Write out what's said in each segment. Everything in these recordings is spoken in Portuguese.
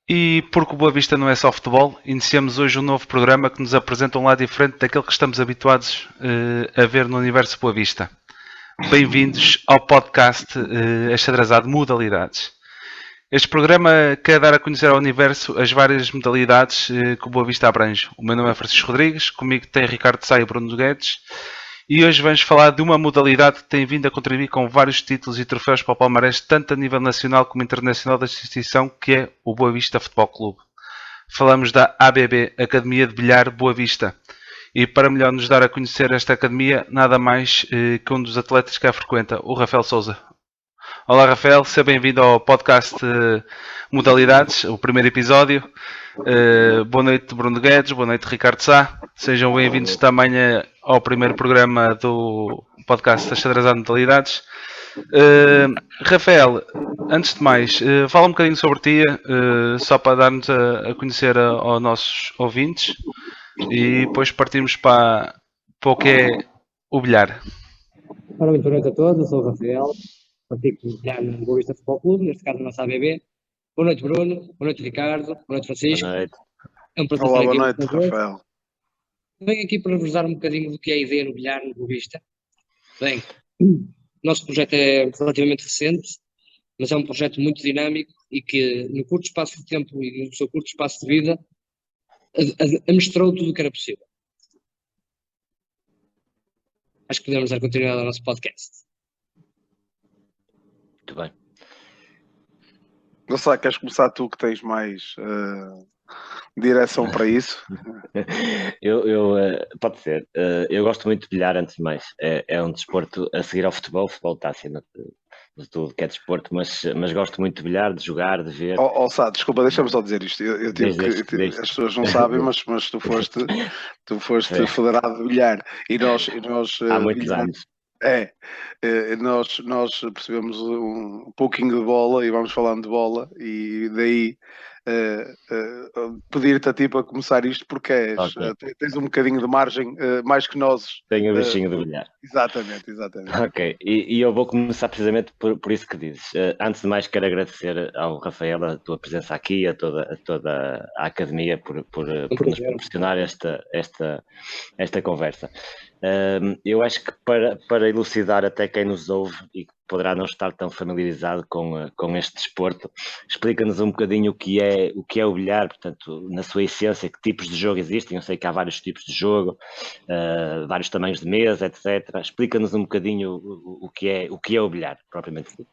E porque o Boa Vista não é só futebol, iniciamos hoje um novo programa que nos apresenta um lado diferente daquele que estamos habituados a ver no universo Boa Vista. Bem-vindos ao podcast Axadrezado Modalidades. Este programa quer dar a conhecer ao universo as várias modalidades que o Boa Vista abrange. O meu nome é Francisco Rodrigues, comigo tem Ricardo Sá e Bruno Guedes. E hoje vamos falar de uma modalidade que tem vindo a contribuir com vários títulos e troféus para o palmarés, tanto a nível nacional como internacional da instituição, que é o Boa Vista Futebol Clube. Falamos da ABB, Academia de Bilhar Boa Vista. E para melhor nos dar a conhecer esta academia, nada mais que um dos atletas que a frequenta, o Rafael Souza. Olá Rafael, seja bem-vindo ao podcast Modalidades, o primeiro episódio. Boa noite Bruno Guedes, boa noite Ricardo Sá. Sejam bem-vindos também ao primeiro programa do podcast Axadrezado Modalidades. Rafael, antes de mais, fala um bocadinho sobre ti, só para dar-nos a conhecer aos nossos ouvintes e depois partimos para o que é o bilhar. Ora, muito boa noite a todos, eu sou o Rafael, pratico bilhar no Boa Vista Futebol Clube, neste caso na nossa ABB. Boa noite Bruno, boa noite Ricardo, boa noite Francisco. Boa noite. É um prazer Olá, estar aqui. boa noite, Rafael. Venho aqui para vos dar um bocadinho do que é a ideia no bilhar no Boa Vista. Bem, o nosso projeto é relativamente recente, mas é um projeto muito dinâmico e que no curto espaço de tempo e no seu curto espaço de vida amestrou tudo o que era possível. Acho que podemos dar continuidade ao nosso podcast. Muito bem. Gonçalo, queres começar tu que tens mais direção para isso? Pode ser. Eu gosto muito de bilhar, antes de mais. É um desporto a seguir ao futebol. O futebol está acima de tudo que é desporto, mas gosto muito de bilhar, de jogar, de ver. Sá, desculpa, deixa-me só dizer isto. Eu tive que, as pessoas não sabem, mas tu foste federado de bilhar. E nós Há muitos anos. Nós percebemos um pouquinho de bola e vamos falando de bola e daí pedir-te a ti para começar isto porque tens um bocadinho de margem mais que nós. Tenho o bichinho de bilhar. Exatamente. Ok, e eu vou começar precisamente por isso que dizes. Antes de mais quero agradecer ao Rafael a tua presença aqui, a toda a academia por nos proporcionar esta conversa. Eu acho que para elucidar até quem nos ouve e que poderá não estar tão familiarizado com este desporto, explica-nos um bocadinho o que é o bilhar, portanto, na sua essência, que tipos de jogo existem. Eu sei que há vários tipos de jogo, vários tamanhos de mesa, etc. Explica-nos um bocadinho o que é o bilhar, propriamente dito.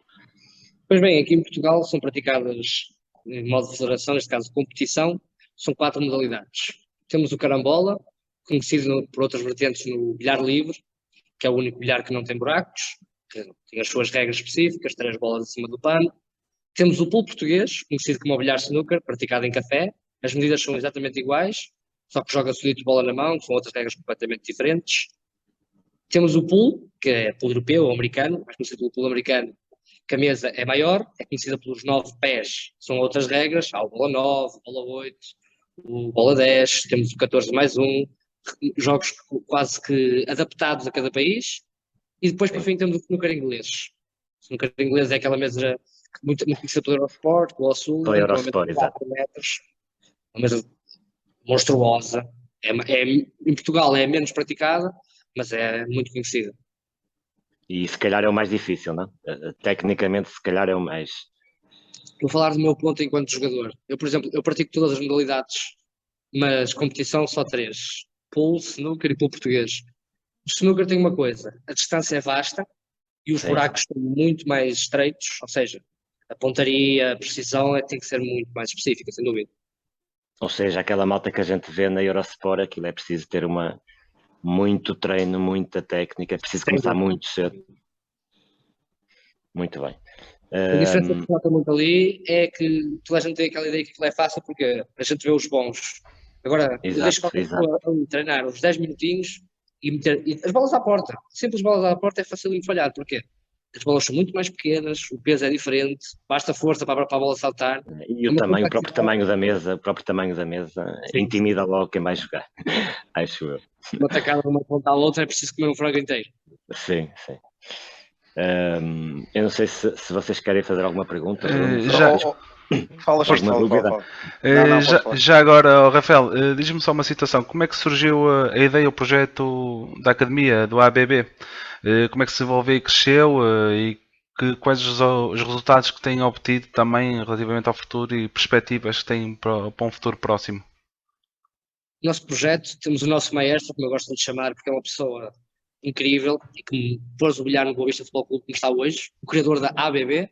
Pois bem, aqui em Portugal são praticadas, em modo de federação, neste caso competição, são 4 modalidades. Temos o carambola, conhecido por outras vertentes no bilhar livre, que é o único bilhar que não tem buracos, que tem as suas regras específicas, 3 bolas acima do pano. Temos o pool português, conhecido como o bilhar snooker, praticado em café. As medidas são exatamente iguais, só que joga-se o dito bola na mão, são outras regras completamente diferentes. Temos o pool, que é pool europeu ou americano, mais conhecido pelo pool americano, que a mesa é maior, é conhecida pelos 9 pés, são outras regras, há o bola 9, bola 8, o bola 10, temos o 14 mais 1, jogos quase que adaptados a cada país. E depois, por fim, temos o snooker inglês. O snooker inglês é aquela mesa muito conhecida pelo Eurosport, pelo Sul, Pelo Eurosport, 4 metros, uma mesa monstruosa. Em Portugal é menos praticada, mas é muito conhecida. E se calhar é o mais difícil, não? Tecnicamente, se calhar é o mais... Vou falar do meu ponto enquanto jogador. Eu, por exemplo, eu pratico todas as modalidades, mas competição só 3. Pool, snooker e pool português. O snooker tem uma coisa, a distância é vasta e os buracos são muito mais estreitos, ou seja, a pontaria, a precisão tem que ser muito mais específica, sem dúvida. Ou seja, aquela malta que a gente vê na Eurosport, aquilo é preciso ter muito treino, muita técnica, é preciso começar muito cedo. Muito bem. A diferença que se nota muito ali é que toda a gente tem aquela ideia que aquilo é fácil porque a gente vê os bons. Agora, eu deixo qualquer pessoa ali treinar uns 10 minutinhos e meter as bolas à porta. Sempre as bolas à porta é fácil de falhar. Porquê? as bolas são muito mais pequenas, o peso é diferente, basta força para a bola saltar. E o próprio tamanho da mesa, sim, intimida logo quem vai jogar, acho eu. Uma tacada de uma ponta à outra é preciso comer um frango inteiro. Sim. Eu não sei se vocês querem fazer alguma pergunta. Fala. Já agora, Rafael, diz-me só uma situação. Como é que surgiu a ideia, o projeto da Academia, do ABB? Como é que se desenvolveu e cresceu? E quais os resultados que têm obtido também relativamente ao futuro e perspectivas que têm para um futuro próximo? Nosso projeto, temos o nosso maestro, como eu gosto de lhe chamar, porque é uma pessoa incrível e que me pôs o bilhar no Boa Vista Futebol Clube como está hoje, o criador da ABB,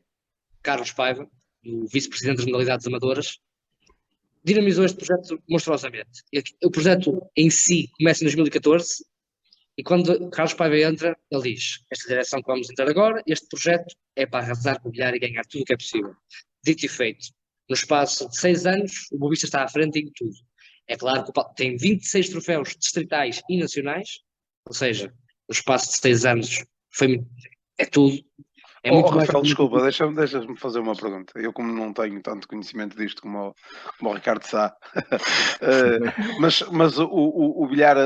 Carlos Paiva, o vice-presidente das modalidades amadoras, dinamizou este projeto monstruosamente. O projeto em si começa em 2014 e quando Carlos Paiva entra, ele diz: esta direção que vamos entrar agora, este projeto é para arrasar com o bilhar e ganhar tudo o que é possível. Dito e feito. No espaço de 6 anos, o Boa Vista está à frente em tudo. É claro que tem 26 troféus distritais e nacionais, ou seja, no espaço de 6 anos é tudo. É muito Rafael, desculpa, deixa-me fazer uma pergunta. Eu, como não tenho tanto conhecimento disto como o Ricardo Sá, mas o bilhar,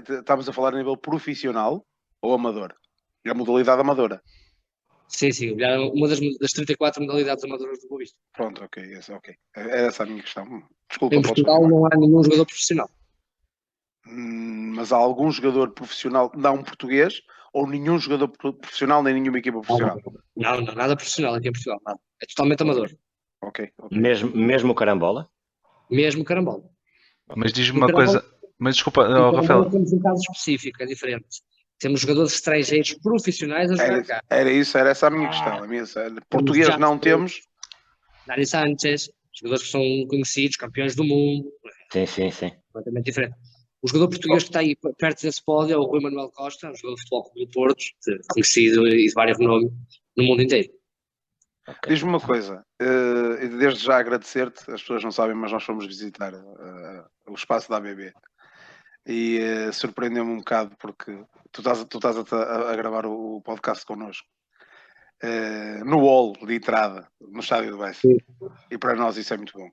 estamos a falar a nível profissional ou amador? É a modalidade amadora? Sim, o bilhar é uma das 34 modalidades amadoras do Boa Vista. Pronto, ok. Era essa a minha questão. Desculpa, em Portugal não há nenhum jogador profissional. Mas há algum jogador profissional, não português, ou nenhum jogador profissional, nem nenhuma equipa profissional? Não, nada profissional aqui em Portugal. Nada. É totalmente amador. Ok. Mesmo carambola? Mesmo carambola. Mas diz-me uma coisa, mas desculpa, Rafael. Temos um caso específico, é diferente. Temos jogadores estrangeiros profissionais a jogar cá. Era essa a minha questão. Português não temos. Dani Sanchez, jogadores que são conhecidos, campeões do mundo. Sim. Completamente diferente. O jogador português que está aí perto desse pódio é o Rui Manuel Costa, um jogador de futebol do Porto, conhecido e de vários nomes no mundo inteiro. Okay. Diz-me uma coisa, desde já agradecer-te, as pessoas não sabem, mas nós fomos visitar o espaço da ABB e surpreendeu-me um bocado porque tu estás a gravar o podcast connosco no hall de entrada, no estádio do Bessa, e para nós isso é muito bom.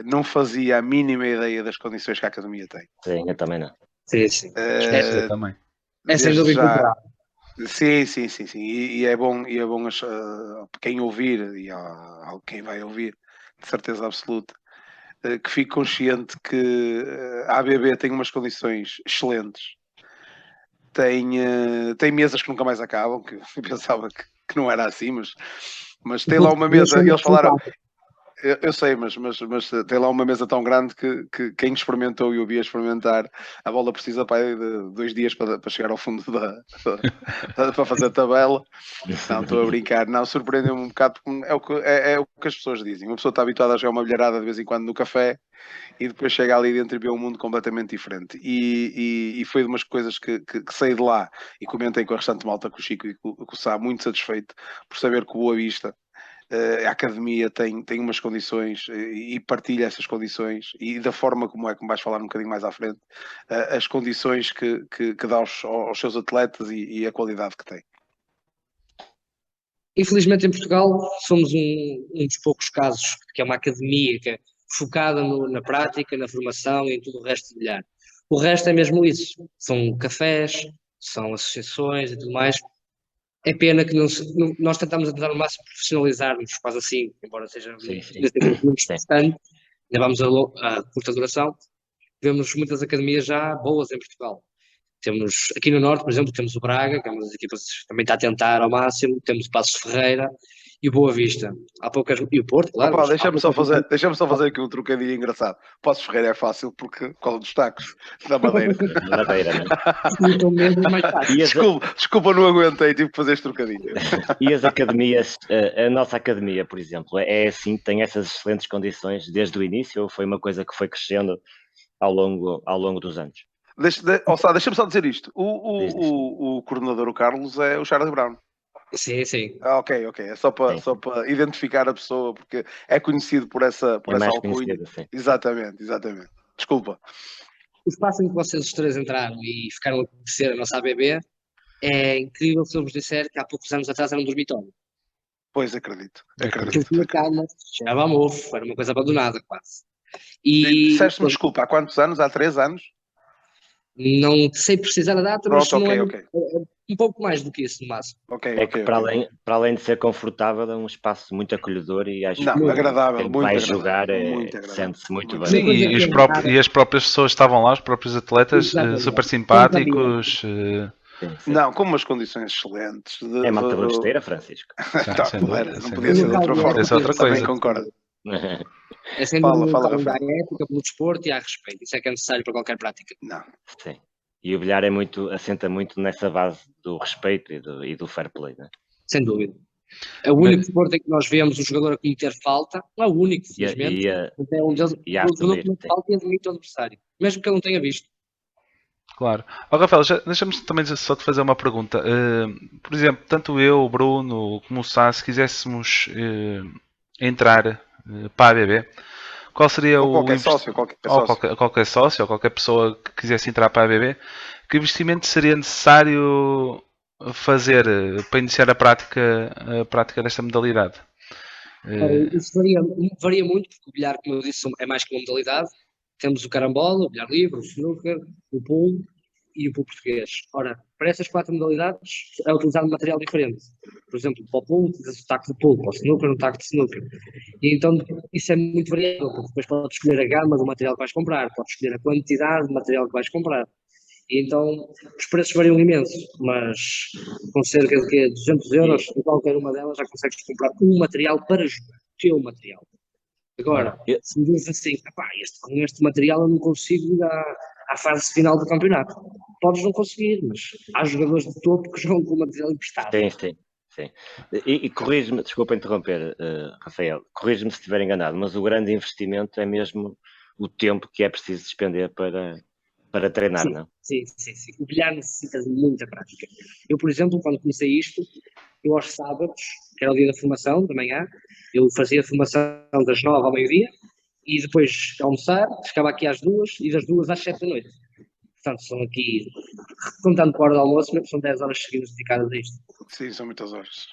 Não fazia a mínima ideia das condições que a Academia tem. Sim, eu também não. Sim. Eu também. É sem dúvida. Sim. E é bom quem ouvir e quem vai ouvir, de certeza absoluta, que fique consciente que a ABB tem umas condições excelentes. Tem mesas que nunca mais acabam, que eu pensava que não era assim, mas tem lá uma mesa, eles falaram. Eu sei, mas tem lá uma mesa tão grande que quem experimentou e o via experimentar, a bola precisa de 2 dias para chegar ao fundo para fazer a tabela. Não, estou a brincar. Não, surpreendeu-me um bocado, porque é o que as pessoas dizem. Uma pessoa está habituada a jogar uma bilharada de vez em quando no café e depois chega ali dentro e vê um mundo completamente diferente. E foi de umas coisas que saí de lá e comentei com a restante malta, com o Chico e com o Sá, muito satisfeito por saber que o Boa Vista, a Academia tem umas condições e partilha essas condições e da forma como vais falar um bocadinho mais à frente, as condições que dá aos seus atletas e a qualidade que tem. Infelizmente em Portugal somos um dos poucos casos que é uma academia que é focada na prática, na formação e em tudo o resto de bilhar. O resto é mesmo isso. São cafés, são associações e tudo mais. É pena que nós tentamos tentar no máximo profissionalizar-nos, quase assim, embora seja muito distante, ainda vamos a curta duração. Vemos muitas academias já boas em Portugal. Temos aqui no Norte, por exemplo, temos o Braga, que é uma das equipas que também está a tentar ao máximo, temos o Passos de Ferreira e o Boa Vista. Há poucas, e o Porto, claro. Opa, deixa-me só fazer aqui um trocadilho engraçado. Passos de Ferreira é fácil por causa dos tacos da Madeira. Desculpa, não aguentei, tive que fazer este trocadilho. E as academias, a nossa academia, por exemplo, é assim, tem essas excelentes condições desde o início ou foi uma coisa que foi crescendo ao longo dos anos? Deixa-me só dizer isto. O coordenador, o Carlos, é o Charles Brown. Sim. Ok. É só para identificar a pessoa, porque é conhecido por essa alcunha. Exatamente. Desculpa. O espaço em que vocês os três entraram e ficaram a conhecer a nossa ABB É incrível se eu vos disser que há poucos anos atrás era um dormitório. Pois, acredito. Eu tinha calma, cheirava a mofo, era uma coisa abandonada quase. Disseste-me desculpa, há quantos anos? Há 3 anos? Não sei precisar a data, mas Pronto, não é ok. um pouco mais do que isso, no máximo. Para além de ser confortável, é um espaço muito acolhedor e acho que agradável, quem muito vai agradável, jogar sente-se muito bem. Sim, e as próprias pessoas estavam lá, os próprios atletas, super simpáticos. Não, com umas condições excelentes. É malta besteira, Francisco. Não podia ser de outra forma. Essa é outra coisa. Também concordo. É sempre um lugar ético pelo desporto e há respeito. Isso é que é necessário para qualquer prática. Não. Sim. E o bilhar assenta muito nessa base do respeito e do fair play, não é? Sem dúvida. É o único desporto em que nós vemos o jogador a cometer falta, não é o único, felizmente. É um deles, o jogador comete falta e admite o adversário, mesmo que ele não tenha visto. Claro. Rafael, deixa-me também só te fazer uma pergunta. Por exemplo, tanto eu, o Bruno, como o Sá, se quiséssemos entrar para a ABB, qual seria qualquer sócio, qualquer sócio ou qualquer pessoa que quisesse entrar para a ABB, que investimento seria necessário fazer para iniciar a prática desta modalidade? Isso varia muito, porque o bilhar, como eu disse, é mais que uma modalidade. Temos o carambola, o bilhar livre, o snooker, o pool e o pool português. Ora, para essas 4 modalidades é utilizado material diferente. Por exemplo, para o pool, utiliza-se o taco de pool, para o snooker, um taco de snooker. E então isso é muito variável, porque depois podes escolher a gama do material que vais comprar, podes escolher a quantidade de material que vais comprar. E então os preços variam imenso, mas com cerca de 200 euros, em qualquer uma delas já consegues comprar um material para jogar, o teu material. Agora, se me dizes assim, com este material eu não consigo ir à fase final do campeonato. Podes não conseguir, mas há jogadores de topo que jogam com o material emprestado. Sim. E corrige-me, desculpa interromper, Rafael, corrige-me se estiver enganado, mas o grande investimento é mesmo o tempo que é preciso despender para treinar, não? Sim. O bilhar necessita de muita prática. Eu, por exemplo, quando comecei isto, eu aos sábados, que era o dia da formação, da manhã, eu fazia a formação das 9 ao meio-dia e depois de almoçar, ficava aqui às 2 e das 2 às 7 da noite. Portanto, são aqui, contando com a hora do almoço, são 10 horas seguidas dedicadas a isto. Sim, são muitas horas.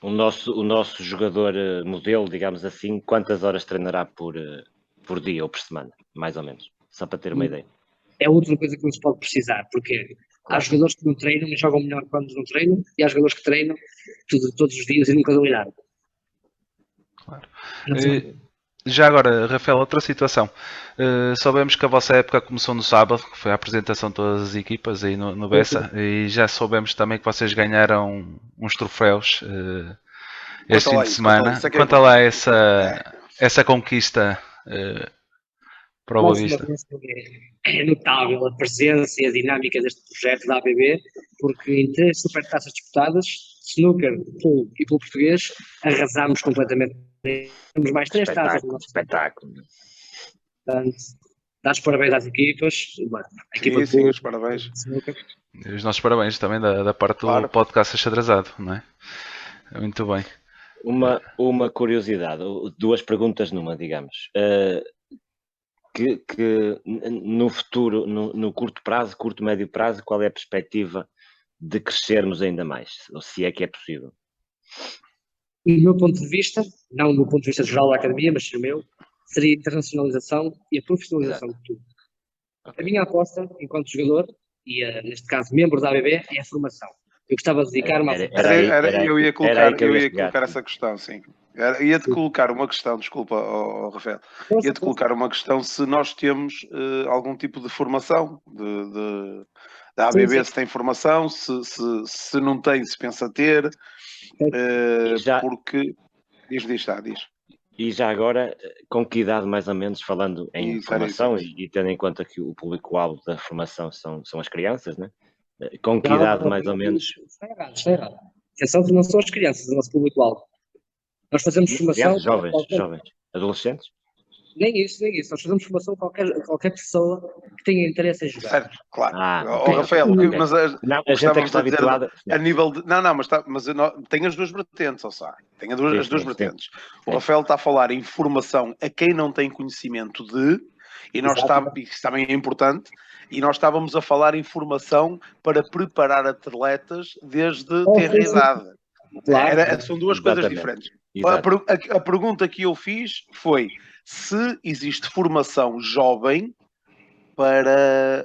O nosso jogador modelo, digamos assim, quantas horas treinará por dia ou por semana, mais ou menos? Só para ter uma ideia. É outra coisa que não se pode precisar, porque há jogadores que não treinam e jogam melhor quando não treinam, e há jogadores que treinam todos os dias e nunca dão em nada. Claro. Já agora, Rafael, outra situação. Soubemos que a vossa época começou no sábado, que foi a apresentação de todas as equipas aí no Bessa, e já soubemos também que vocês ganharam uns troféus este fim de semana. Conta lá essa conquista para o Boa Vista. É notável a presença e a dinâmica deste projeto da ABB, porque em 3 supertaças disputadas, snooker, pool e pool português, arrasámos completamente. Temos mais 3 taças no nosso espetáculo. Portanto, dá os parabéns às equipas. A equipa sim, os parabéns. E os nossos parabéns também da parte do podcast Achadrazado, não é? Muito bem. Uma curiosidade, 2 perguntas numa, digamos. Que no futuro, no curto prazo, curto, médio prazo, qual é a perspectiva de crescermos ainda mais? Ou se é que é possível? E do meu ponto de vista, não do ponto de vista geral da academia, mas o meu, seria a internacionalização e a profissionalização de tudo. A minha aposta, enquanto jogador, e neste caso membro da ABB, é a formação. Eu gostava de dedicar-me à Eu ia colocar essa questão, sim. Ia-te colocar uma questão, desculpa, Rafael. Ia-te colocar uma questão se nós temos algum tipo de formação da ABB, sim. Se tem formação, se não tem, se pensa ter, porque... Diz. E já agora, com que idade mais ou menos, falando em formação e tendo em conta que o público-alvo da formação são as crianças, né? Com que idade mais ou menos? Está errado. Atenção que não são as crianças, o nosso público-alvo. Nós fazemos formação... Jovens, adolescentes? Nem isso. Nós fazemos formação a qualquer pessoa que tenha interesse em jogar. Certo, claro. Rafael, mas a gente é que está habituada... A nível de... mas eu tenho as 2 vertentes, Tenho as duas vertentes. O Rafael está a falar em formação a quem não tem conhecimento de... E nós isso também é importante, e nós estávamos a falar em formação para preparar atletas desde ter idade. Claro. São duas coisas diferentes. A pergunta que eu fiz foi se existe formação jovem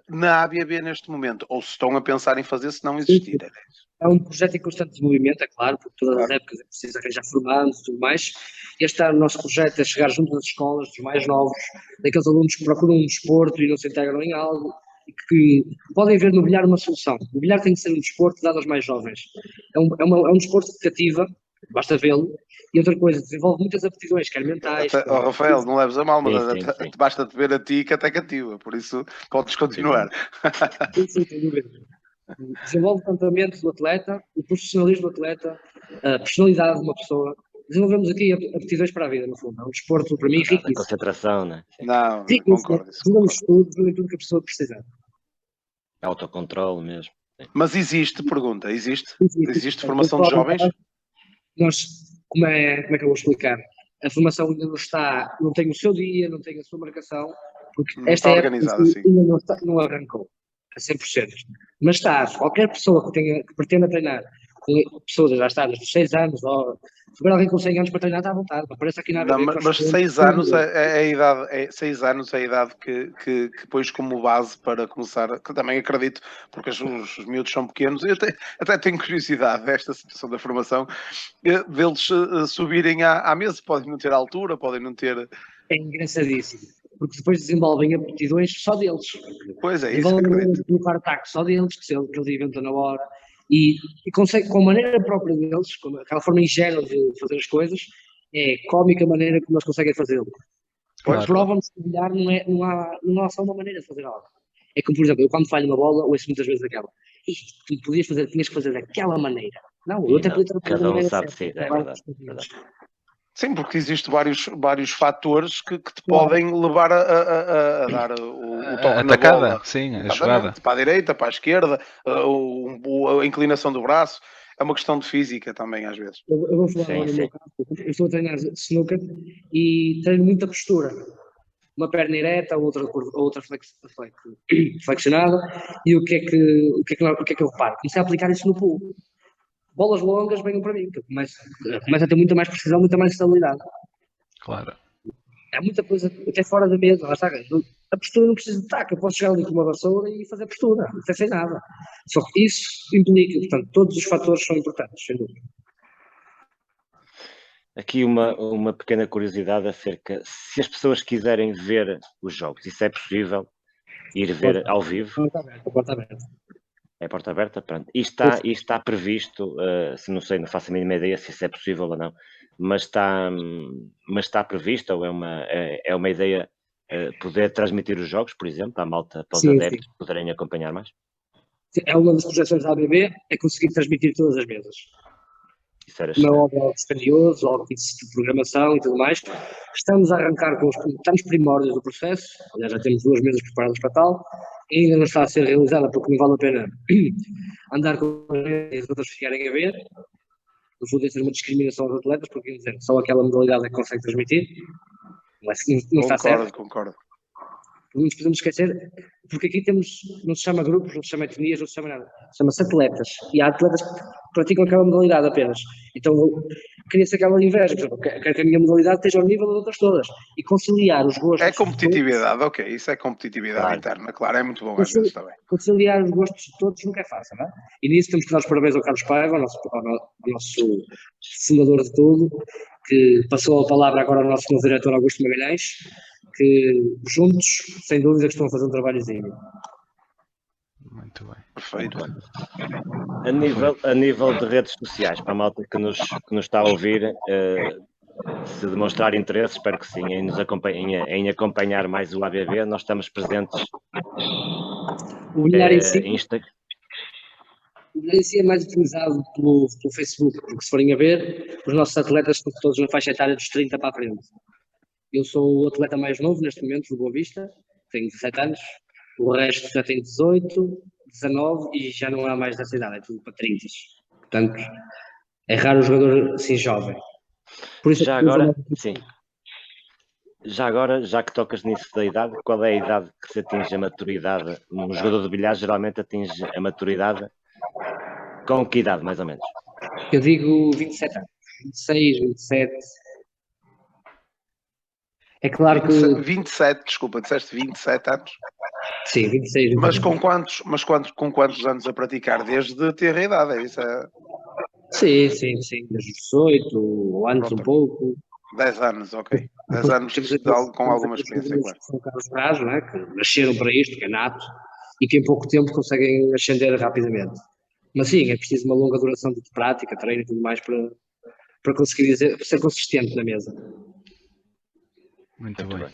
na ABB neste momento, ou se estão a pensar em fazer se não existir. É um projeto em constante desenvolvimento, é claro, porque todas as épocas é preciso arranjar formandos e tudo mais. Este ano o nosso projeto é chegar junto às escolas, dos mais novos, daqueles alunos que procuram um desporto e não se integram em algo, e que podem ver no bilhar uma solução. O bilhar tem que ser um desporto dado aos mais jovens. É um desporto que cativa, basta vê-lo. E outra coisa, desenvolve muitas aptidões, quer mentais. Rafael, não leves a mal, mas basta-te ver a ti que até cativa, por isso podes continuar. Sim, sem dúvida. Desenvolve o comportamento do atleta, o profissionalismo do atleta, a personalidade de uma pessoa. Desenvolvemos aqui aptidões para a vida, no fundo. É um desporto, para mim, riquíssimo. A concentração, né? Não, concordo. Desenvolvemos tudo que a pessoa precisar. Autocontrole mesmo. Mas existe existe formação de jovens? Nós, como é que eu vou explicar? A formação ainda não tem o seu dia, não tem a sua marcação, porque esta organizada, ainda não arrancou a 100%. Mas qualquer pessoa que pretenda treinar com pessoas já está dos 6 anos, ou se tiver alguém com 100 anos para treinar, está à vontade. Aparece aqui na ABB. Mas 6 anos é a idade, 6 anos é a idade que pões como base para começar, que também acredito, porque os miúdos são pequenos. Eu até tenho curiosidade desta situação da formação, deles subirem à mesa. Podem não ter altura, podem não ter... É engraçadíssimo, porque depois desenvolvem aptidões só deles. Pois é, isso que acredito. Desenvolvem um ataque só deles, que eles inventam na hora. E consegue, com a maneira própria deles, com aquela forma ingênua de fazer as coisas, é cómica a maneira como eles conseguem fazê-lo. Claro. Provam-nos que bilhar não há só uma maneira de fazer algo. É como, por exemplo, eu quando falho uma bola, ouço muitas vezes aquela. Tu podias fazer, tinhas que fazer daquela maneira. Não, eu até podia ter cada um sabe se é verdade. Sim, porque existem vários fatores que te podem levar a dar o toque na bola. Sim, a jogada. Para a direita, para a esquerda, a inclinação do braço. É uma questão de física também, às vezes. Eu vou falar agora no meu caso. Eu estou a treinar snooker e treino muita postura. Uma perna ereta, outra flexionada. E o que é que eu reparo? Comecei a aplicar isso no pulo. Bolas longas venham para mim, que começa a ter muita mais precisão, muita mais estabilidade. Claro. Há muita coisa até fora da mesa. A postura não precisa de taco. Eu posso chegar ali com uma vassoura e fazer postura, não sei sem nada. Só que isso implica, portanto, todos os fatores são importantes, sem dúvida. Aqui uma pequena curiosidade acerca, se as pessoas quiserem ver os jogos, isso é possível? Ir ver ao vivo? Porta aberta. É porta aberta? Pronto. E está previsto, se não sei, não faço a mínima ideia se isso é possível ou não, mas está previsto, ou é uma ideia poder transmitir os jogos, por exemplo, à malta, para os adeptos poderem acompanhar mais? É uma das projeções da ABB, é conseguir transmitir todas as mesas. Não é algo dispendioso, algo de programação e tudo mais. Estamos a arrancar estamos primórdios do processo, aliás, já temos 2 mesas preparadas para tal, ainda não está a ser realizada porque não vale a pena andar com as outras ficarem a ver. No fundo, ser uma discriminação aos atletas, porque dizer, só aquela modalidade é que consegue transmitir. Não está certo. Concordo. Não nos podemos esquecer, porque aqui não se chama grupos, não se chama etnias, não se chama nada. Chama-se atletas. E há atletas que praticam aquela modalidade apenas. Então, cria-se aquela inveja. Por exemplo, quero que a minha modalidade esteja ao nível das outras todas. E conciliar os gostos... É competitividade, ok. Isso é competitividade interna, claro. É muito bom às vezes também. Conciliar os gostos de todos nunca é fácil, não é? E nisso temos que dar os parabéns ao Carlos Paiva, ao nosso fundador de tudo, que passou a palavra agora ao nosso novo diretor Augusto Magalhães, que juntos, sem dúvida, que estão a fazer um trabalhozinho. Muito bem. Perfeito. A nível de redes sociais, para a malta que nos está a ouvir, se demonstrar interesse, espero que sim, em acompanhar mais o ABB, nós estamos presentes. O bilhar em si é mais utilizado pelo Facebook, porque se forem a ver, os nossos atletas estão todos na faixa etária dos 30 para a frente. Eu sou o atleta mais novo neste momento do Boa Vista, tenho 17 anos, o resto já tem 18, 19 e já não há mais dessa idade, é tudo para 30. Portanto, é raro o jogador assim jovem. Por isso já agora, sim. Já agora, já que tocas nisso da idade, qual é a idade que se atinge a maturidade? Um jogador de bilhar geralmente atinge a maturidade com que idade, mais ou menos? Eu digo 27 anos. 26, 27. É claro que 27, desculpa, disseste 27 anos? sim, 26, Mas 27. com quantos anos a praticar? Desde ter a idade, é isso? Sim, sim, sim. Desde os 18, ou antes um Pronto, pouco. 10 anos, ok. 10 anos Temos com alguma aqueles experiência, jogadores claro. que são casos raros, não é? Que nasceram para isto, que é nato, e que em pouco tempo conseguem ascender rapidamente. Mas sim, é preciso uma longa duração de prática, treino e tudo mais para conseguir ser consistente na mesa. Muito bem.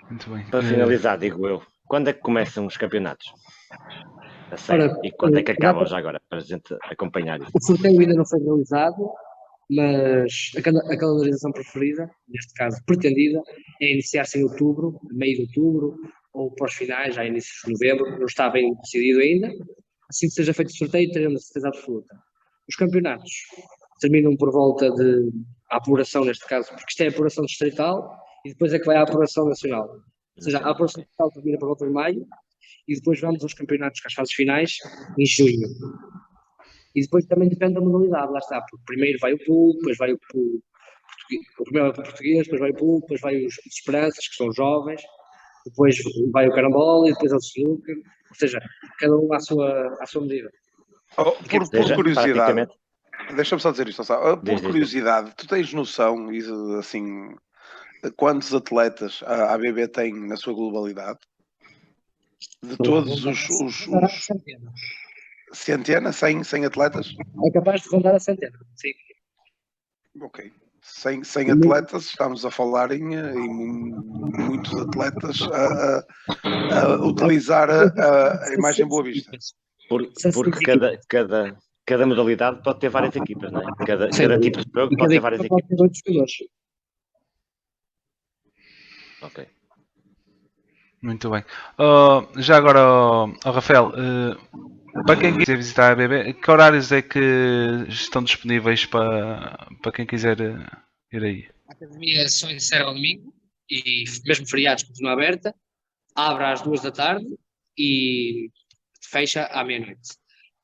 Muito bem. Para finalizar, digo eu, quando é que começam os campeonatos? A sério. Ora, E quando é que acabam já agora, para a gente acompanhar isso? o sorteio ainda não foi realizado, mas a calendarização preferida, neste caso pretendida, é iniciar-se em outubro, meio de outubro, ou para os finais, já inícios de novembro, não está bem decidido ainda. Assim que seja feito o sorteio, teremos a certeza absoluta. Os campeonatos terminam por volta de a apuração, neste caso, porque isto é a apuração distrital, e depois é que vai à apuração nacional. Ou seja, a apuração distrital termina por volta de maio, e depois vamos aos campeonatos, às fases finais, em junho. E depois também depende da modalidade, lá está, porque primeiro vai o pool, depois vai o pool o primeiro vai o português, depois vai o pool, depois vai os esperanças, que são jovens, depois vai o carambola e depois o snooker, ou seja, cada um à sua medida. Por curiosidade, praticamente. deixa-me só dizer isto, por curiosidade, tu tens noção, assim, quantos atletas a ABB tem na sua globalidade? De todos os centenas, 100 atletas? É capaz de rondar a centena, sim. Ok. 100 atletas, estamos a falar em muitos atletas a utilizar a imagem Boa Vista. Porque cada modalidade pode ter várias equipas, não é? Cada tipo de jogo pode ter várias equipas. Ok. Muito bem. Já agora, Rafael, para quem quiser visitar a ABB, que horários é que estão disponíveis para quem quiser ir aí? A academia só encerra ao domingo e mesmo feriados continua aberta, abre às 2 da tarde e fecha à meia-noite.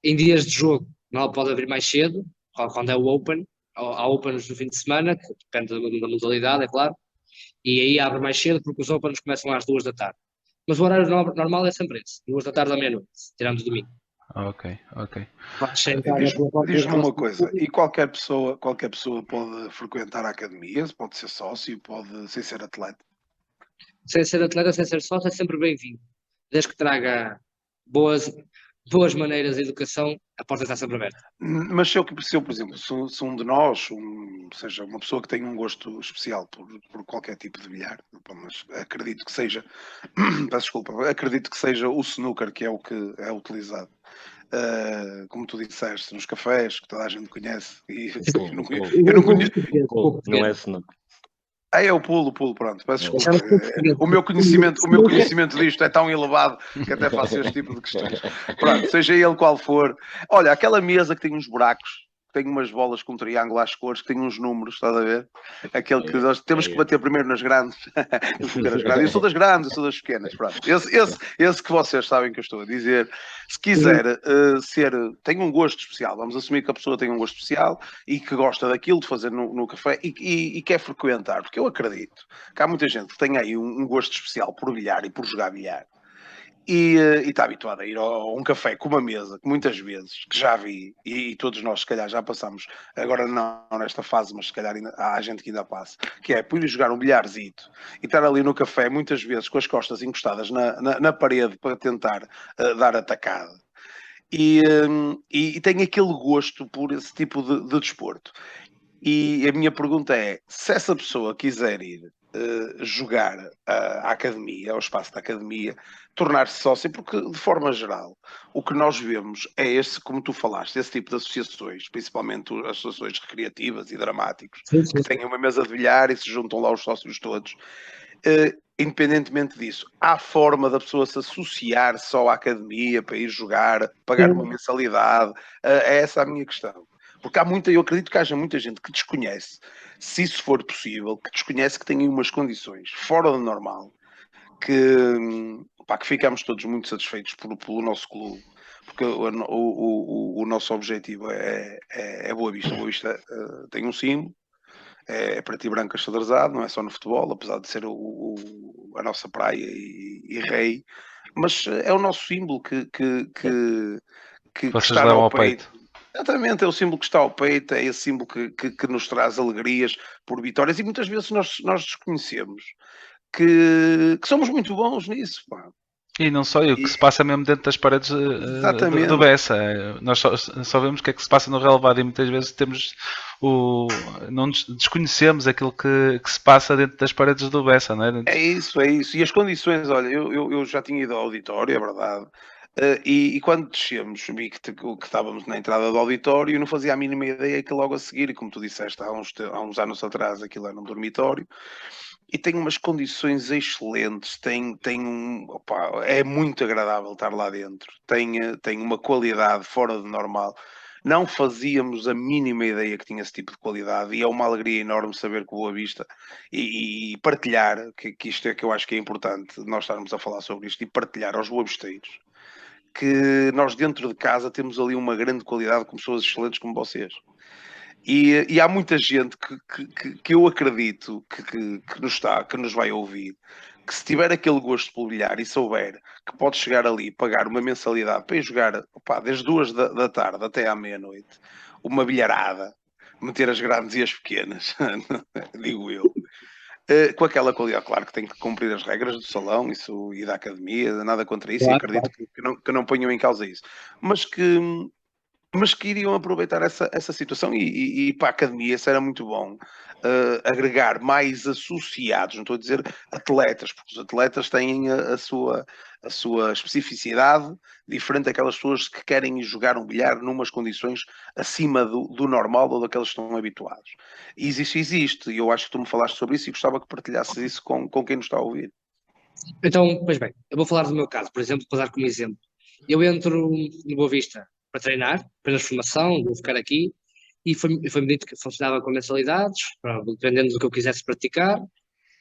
Em dias de jogo não pode abrir mais cedo, quando é o Open, há Opens no fim de semana, que depende da modalidade, é claro, e aí abre mais cedo porque os Opens começam às 2 da tarde. Mas o horário normal é sempre esse, 2 da tarde à meia-noite, tirando o domingo. Ok. Diz-me uma coisa, e qualquer pessoa pode frequentar a academia, pode ser sócio, pode sem ser atleta? Sem ser atleta, sem ser sócio, é sempre bem-vindo. Desde que traga boas maneiras de educação, a porta está sempre aberta. Mas se eu por exemplo, se um de nós, seja uma pessoa que tem um gosto especial por qualquer tipo de bilhar, mas acredito que seja, peço desculpa, acredito que seja o snooker que é o que é utilizado. Como tu disseste, nos cafés, que toda a gente conhece. E eu não conheço. Não é snooker. É o pulo, pronto, peço desculpa. O meu conhecimento disto é tão elevado que até faço este tipo de questões. Pronto, seja ele qual for. Olha, aquela mesa que tem uns buracos, que tem umas bolas com triângulo às cores, que tem uns números, estás a ver? Aquele que nós temos que bater primeiro nas grandes. Eu sou das grandes, eu sou das pequenas. Pronto. Esse que vocês sabem que eu estou a dizer. Se quiser tem um gosto especial, vamos assumir que a pessoa tem um gosto especial e que gosta daquilo de fazer no café e quer frequentar, porque eu acredito que há muita gente que tem aí um gosto especial por bilhar e por jogar bilhar. E está habituado a ir a um café com uma mesa, que muitas vezes, que já vi, e todos nós se calhar já passamos, agora não nesta fase, mas se calhar ainda, há gente que ainda passa, que é por ir jogar um bilharzito e estar ali no café muitas vezes com as costas encostadas na parede para tentar dar atacada. E tem aquele gosto por esse tipo de desporto. E a minha pergunta é, se essa pessoa quiser ir jogar à academia, ao espaço da academia, tornar-se sócio, porque de forma geral o que nós vemos é esse, como tu falaste, esse tipo de associações, principalmente as associações recreativas e dramáticos, que têm uma mesa de bilhar e se juntam lá os sócios todos. Independentemente disso, há forma da pessoa se associar só à academia para ir jogar, pagar uma mensalidade? É essa a minha questão. Porque eu acredito que haja muita gente que desconhece, se isso for possível, que desconhece que tem umas condições fora do normal, que ficamos todos muito satisfeitos pelo nosso clube, porque o nosso objetivo é Boa Vista. Boa Vista tem um símbolo, é preto e branco achadrezado, não é só no futebol, apesar de ser a nossa praia e rei, mas é o nosso símbolo que Vocês está levam ao ao peito. peito. Exatamente, é o símbolo que está ao peito, é esse símbolo que nos traz alegrias por vitórias, e muitas vezes nós desconhecemos que somos muito bons nisso, pá. E não só, e o que se passa mesmo dentro das paredes do Bessa. Nós só vemos o que é que se passa no relevado e muitas vezes não desconhecemos aquilo que se passa dentro das paredes do Bessa, não é? É isso. E as condições, olha, eu já tinha ido ao auditório, é verdade. E quando descemos, vi que estávamos na entrada do auditório, não fazia a mínima ideia que logo a seguir, como tu disseste, há uns anos atrás, aquilo era um dormitório, e tem umas condições excelentes, é muito agradável estar lá dentro, tem uma qualidade fora do normal. Não fazíamos a mínima ideia que tinha esse tipo de qualidade, e é uma alegria enorme saber que Boa Vista e partilhar, que isto é que eu acho que é importante, nós estarmos a falar sobre isto, e partilhar aos boavisteiros que nós dentro de casa temos ali uma grande qualidade com pessoas excelentes como vocês. E há muita gente que eu acredito que nos vai ouvir, que se tiver aquele gosto pelo bilhar e souber que pode chegar ali e pagar uma mensalidade para ir jogar desde 2 da tarde até à meia-noite, uma bilharada, meter as grandes e as pequenas, digo eu, com aquela qualidade, claro que tem que cumprir as regras do salão e da academia, nada contra isso, Claro, e acredito que não ponham em causa isso, mas que iriam aproveitar essa situação e para a academia isso era muito bom. Agregar mais associados, não estou a dizer atletas, porque os atletas têm a sua especificidade diferente daquelas pessoas que querem ir jogar um bilhar numas condições acima do normal ou daquelas que estão habituados. E existe, e eu acho que tu me falaste sobre isso e gostava que partilhasses isso com quem nos está a ouvir. Então, pois bem, eu vou falar do meu caso, por exemplo, para dar como exemplo. Eu entro no Boa Vista para treinar, apenas formação, vou ficar aqui, e foi-me dito que funcionava com mensalidades, dependendo do que eu quisesse praticar,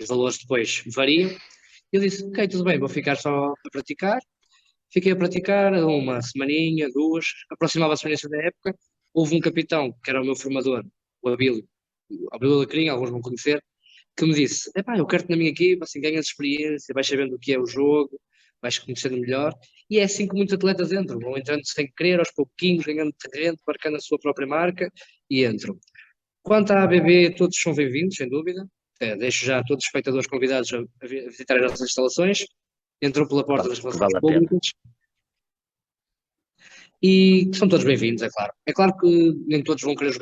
os valores depois variam. Eu disse, ok, tudo bem, vou ficar só a praticar. Fiquei a praticar uma semaninha, duas, aproximava-se o início da época. Houve um capitão, que era o meu formador, o Abílio Lacrim, alguns vão conhecer, que me disse, epá, eu quero-te na minha equipa, assim ganhas experiência, vais sabendo o que é o jogo, vais conhecendo melhor, e é assim que muitos atletas entram, vão entrando sem querer, aos pouquinhos, ganhando terreno, marcando a sua própria marca, e entram. Quanto à ABB, todos são bem-vindos, sem dúvida, deixo já todos os espectadores convidados a visitar as nossas instalações, entram pela porta das relações públicas, e são todos bem-vindos, é claro. É claro que nem todos vão querer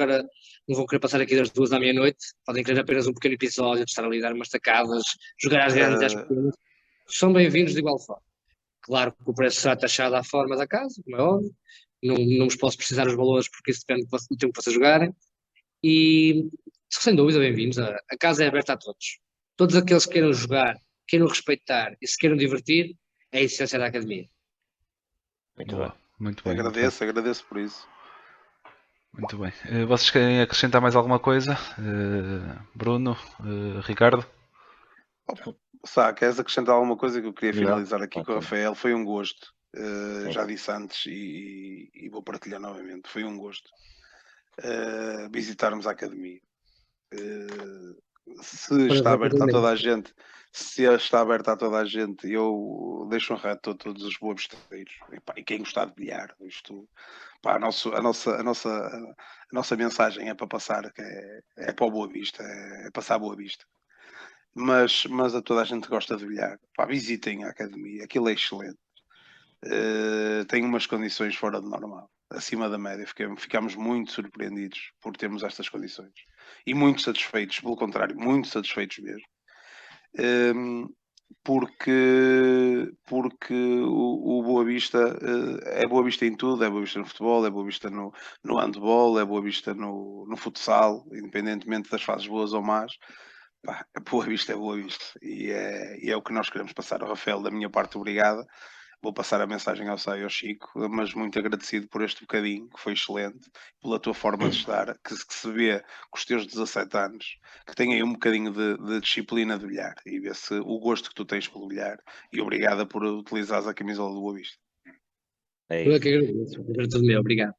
não vão querer passar aqui das 2 à meia-noite, podem querer apenas um pequeno episódio, de estar ali a dar umas tacadas, jogar às grandes e às pequenas. São bem-vindos de igual forma. Claro que o preço será taxado à forma da casa, como é óbvio, não vos posso precisar os valores porque isso depende do tempo que vocês jogarem, e sem dúvida bem-vindos, a casa é aberta a todos. Todos aqueles que queiram jogar, queiram respeitar e se queiram divertir, é a essência da academia. Muito bem. Muito bem. Agradeço por isso. Muito bem. Vocês querem acrescentar mais alguma coisa? Bruno, Ricardo? Sá, queres acrescentar alguma coisa que eu queria finalizar aqui com o Ótimo. Rafael? Foi um gosto. Já disse antes e vou partilhar novamente. Foi um gosto visitarmos a academia. Se está aberta a toda a gente, eu deixo um reto a todos os boavisteiros e quem gostar de bilhar. A nossa mensagem é para passar, que é para o Boa Vista, é passar a Boa Vista. Mas a toda a gente que gosta de bilhar, visitem a academia, aquilo é excelente. Tem umas condições fora do normal, acima da média. Ficámos muito surpreendidos por termos estas condições e muito satisfeitos, pelo contrário, muito satisfeitos mesmo, porque o Boa Vista é Boa Vista em tudo, é Boa Vista no futebol, é Boa Vista no handball, é Boa Vista no futsal, independentemente das fases boas ou más. Boa Vista é Boa Vista e é o que nós queremos passar. Ao Rafael, da minha parte, obrigado. vou passar a mensagem ao Sai e ao Chico, mas muito agradecido por este bocadinho, que foi excelente, pela tua forma de estar, que se vê com os teus 17 anos, que tem aí um bocadinho de disciplina de bilhar, e vê-se o gosto que tu tens pelo bilhar, e obrigada por utilizares a camisola do Boa Vista. Eu é que agradeço, é tudo meu, obrigado.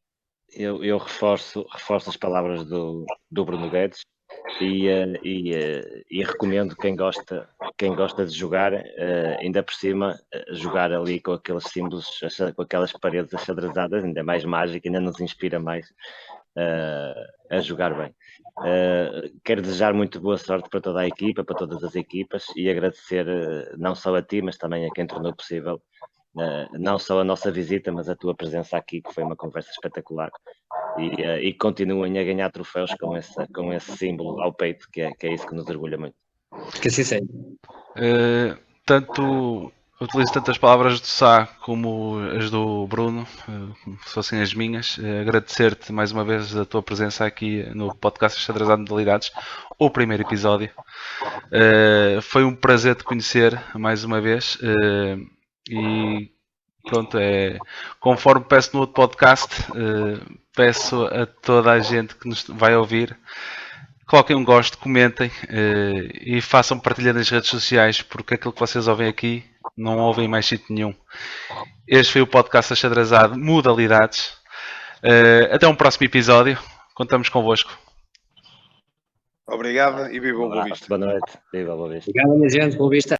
Eu reforço as palavras do Bruno Guedes e recomendo quem gosta de jogar, ainda por cima, jogar ali com aqueles símbolos, com aquelas paredes achadrezadas, ainda mais mágico, ainda nos inspira mais a jogar bem. Quero desejar muito boa sorte para toda a equipa, para todas as equipas, e agradecer não só a ti, mas também a quem tornou possível não só a nossa visita, mas a tua presença aqui, que foi uma conversa espetacular. E continuem a ganhar troféus com esse símbolo ao peito, que é isso que nos orgulha muito. Que assim seja. Utilizo tanto as palavras do Sá como as do Bruno, se fossem as minhas. Agradecer-te mais uma vez a tua presença aqui no podcast Xadrezado de Modalidades, o primeiro episódio. Foi um prazer te conhecer mais uma vez. E pronto, conforme peço no outro podcast, peço a toda a gente que nos vai ouvir, coloquem um gosto, comentem e façam partilha nas redes sociais, porque aquilo que vocês ouvem aqui não ouvem em mais sítio nenhum. Este foi o podcast Xadrezado Modalidades. Até um próximo episódio. Contamos convosco. Obrigado e viva o Boa Vista. Boa noite. Viva o Boa Vista. Obrigado, minha gente. Boa Vista.